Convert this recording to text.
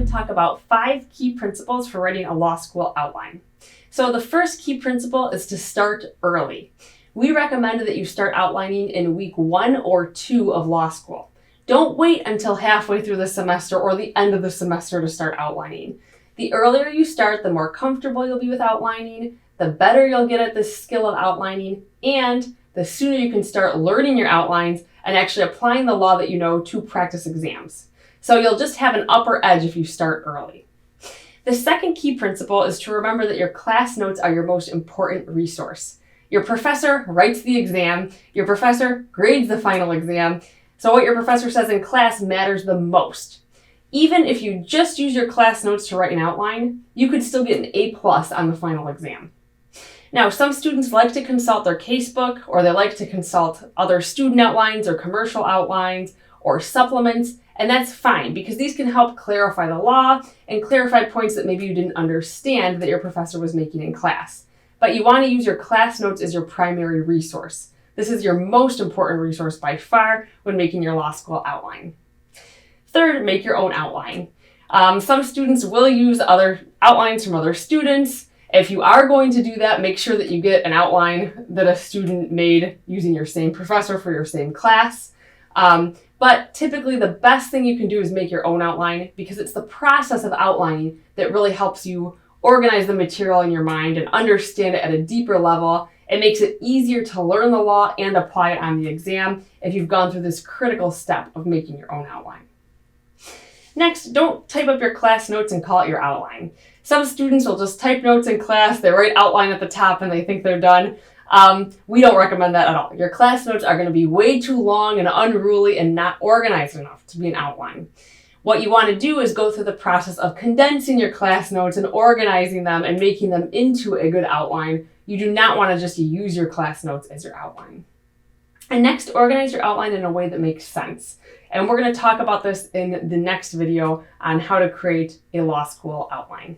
to talk about 5 key principles for writing a law school outline. So the first key principle is to start early. We recommend that you start outlining in week 1 or 2 of law school. Don't wait until halfway through the semester or the end of the semester to start outlining. The earlier you start, the more comfortable you'll be with outlining, the better you'll get at this skill of outlining, and the sooner you can start learning your outlines and actually applying the law that you know to practice exams. So you'll just have an upper edge if you start early. The second key principle is to remember that your class notes are your most important resource. Your professor writes the exam, your professor grades the final exam, so what your professor says in class matters the most. Even if you just use your class notes to write an outline, you could still get an A+ on the final exam. Now, some students like to consult their casebook, or they like to consult other student outlines or commercial outlines or supplements, and that's fine because these can help clarify the law and clarify points that maybe you didn't understand that your professor was making in class. But you want to use your class notes as your primary resource. This is your most important resource by far when making your law school outline. Third, make your own outline. Some students will use other outlines from other students. If you are going to do that, make sure that you get an outline that a student made using your same professor for your same class. But typically the best thing you can do is make your own outline because it's the process of outlining that really helps you organize the material in your mind and understand it at a deeper level. It makes it easier to learn the law and apply it on the exam if you've gone through this critical step of making your own outline. Next, don't type up your class notes and call it your outline. Some students will just type notes in class, they write outline at the top, and they think they're done. We don't recommend that at all. Your class notes are going to be way too long and unruly and not organized enough to be an outline. What you want to do is go through the process of condensing your class notes and organizing them and making them into a good outline. You do not want to just use your class notes as your outline. And next, organize your outline in a way that makes sense. And we're going to talk about this in the next video on how to create a law school outline.